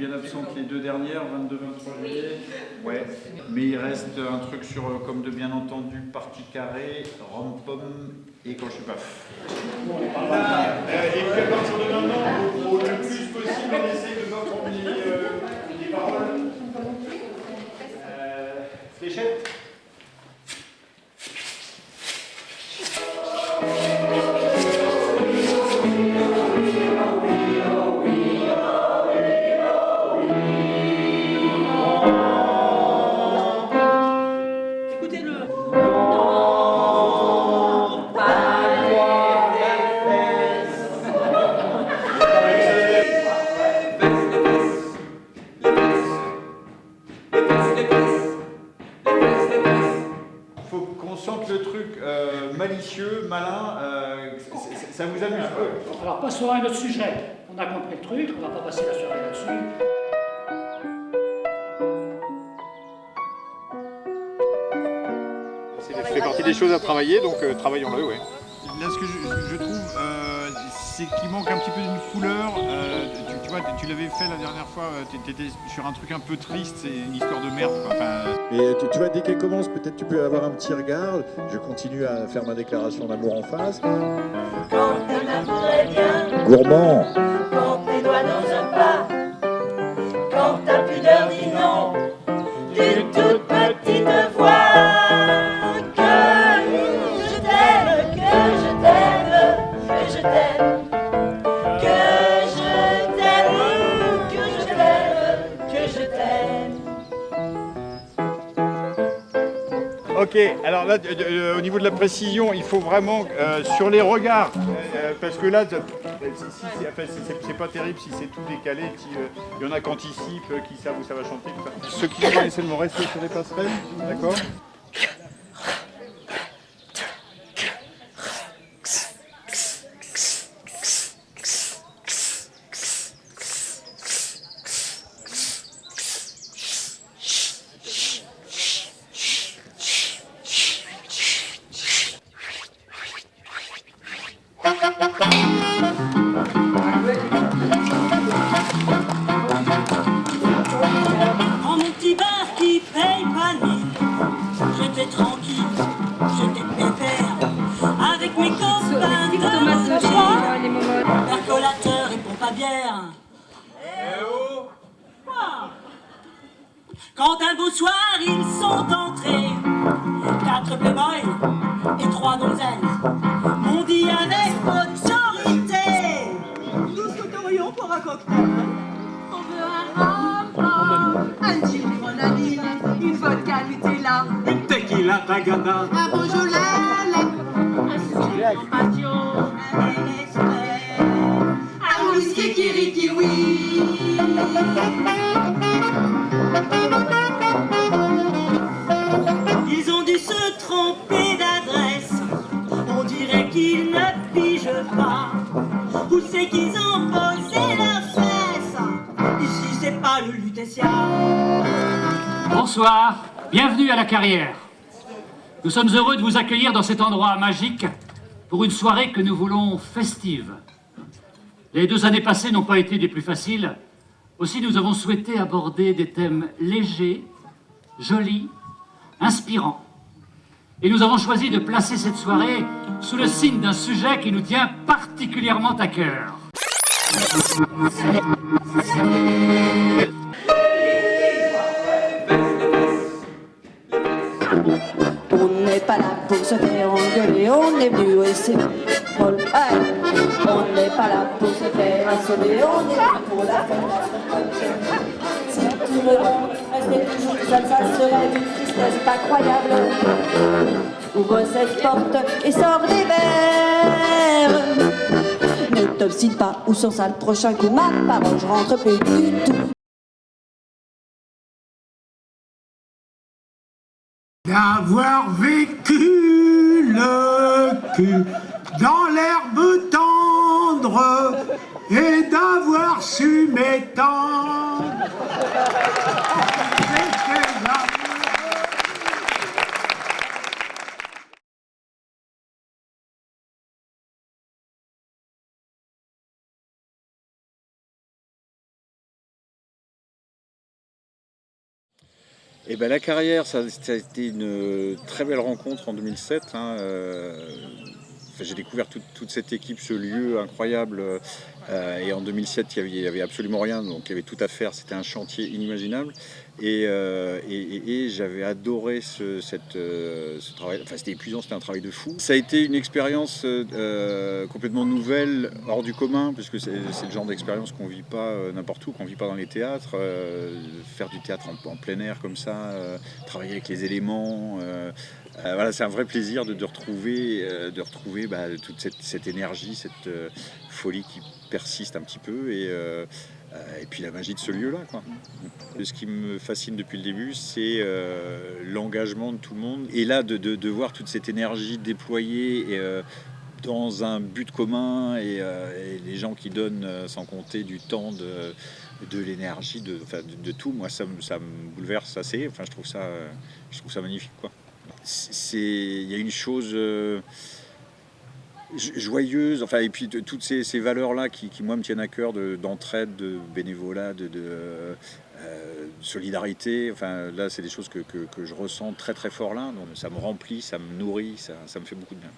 bien absente les deux dernières, 22-23 juillet. Ouais. Mais il reste un truc sur, comme de bien entendu, partie carrée, rom-pom et quand je suis paf. Et puis à partir de maintenant, le plus possible, on essaie de ne pas prendre les paroles. Fléchette. Faut qu'on sente le truc malicieux, malin, ça vous amuse. Alors passons à un autre sujet. On a compris le truc, on va pas passer la soirée là-dessus. Ça fait partie des choses à travailler, donc travaillons-le, ouais. Là, ce que je trouve, c'est qu'il manque un petit peu d'une couleur. Tu vois, tu l'avais fait la dernière fois, tu étais sur un truc un peu triste, c'est une histoire de merde, quoi. Enfin, Et tu vois, dès qu'elle commence, peut-être tu peux avoir un petit regard. Je continue à faire ma déclaration d'amour en face. Quand ton amour est bien, Gourmand. quand tes doigts n'osent pas, quand ta pudeur dit non, d'une toute petite voix, que je t'aime, que je t'aime, que je t'aime, que je t'aime, que je t'aime, que je t'aime. ok, alors là, au niveau de la précision, il faut vraiment, sur les regards, parce que là, c'est pas terrible si c'est tout décalé, il y en a qui anticipent, qui savent où ça va chanter. Ceux qui vont essayer de me rester sur les passerelles, d'accord ? En mon petit bar qui paye pas de mine, j'étais tranquille, j'étais pépère, avec mes copains de ville, percolateur et pompe à bière. Quoi ? Quand un beau soir ils sont entrés, 4 playboys et 3 donzelles, m'ont dit avec autorité, nous souhaiterions pour un cocktail. On veut un rhum, un gin grenadine, une vodka Nutella, Une tequila tagada, un Beaujolais, un citron patio, un Ménesfray, un whisky kirikiwi. Ils ont dû se tromper d'adresse, on dirait qu'ils ne pigent pas. Où c'est qu'ils ont posé leurs fesses? Ici c'est pas le Lutetia. Bonsoir, bienvenue à la Carrière. Nous sommes heureux de vous accueillir dans cet endroit magique pour une soirée que nous voulons festive. Les 2 années passées n'ont pas été des plus faciles. Aussi, nous avons souhaité aborder des thèmes légers, jolis, inspirants. Et nous avons choisi de placer cette soirée sous le signe d'un sujet qui nous tient particulièrement à cœur. On n'est pas là pour se faire engueuler, on est venu essayer. On n'est pas là pour se faire assommer, on est là pour la fête. Si tout le monde restait toujours seul, ça serait d'une tristesse pas croyable. Ouvre cette porte et sors des verres. Ne t'obstine pas ou sur ça le prochain coup, ma parole, je rentre plus du tout. d'avoir vécu le cul dans l'herbe tendre et d'avoir su m'étendre. Et ben la carrière, ça a été une très belle rencontre en 2007. Enfin, j'ai découvert toute cette équipe, ce lieu incroyable. Et en 2007, il y avait absolument rien, donc il y avait tout à faire. C'était un chantier inimaginable. Et j'avais adoré ce travail. Enfin, c'était épuisant, c'était un travail de fou. Ça a été une expérience complètement nouvelle, hors du commun, parce que c'est le genre d'expérience qu'on vit pas n'importe où, qu'on vit pas dans les théâtres. Faire du théâtre en plein air comme ça, travailler avec les éléments. Voilà, c'est un vrai plaisir de retrouver toute cette énergie, cette folie qui persiste un petit peu et puis la magie de ce lieu-là, quoi. Ce qui me fascine depuis le début, c'est l'engagement de tout le monde. Et là, de voir toute cette énergie déployée dans un but commun et les gens qui donnent, sans compter du temps, de l'énergie, de tout, moi, ça me bouleverse assez. Enfin, je trouve ça magnifique, quoi. Il y a une chose joyeuse, enfin, et puis toutes ces valeurs-là qui moi me tiennent à cœur, d'entraide, de bénévolat, de solidarité. Enfin, là, c'est des choses que je ressens très très fort là, donc ça me remplit, ça me nourrit, ça me fait beaucoup de bien.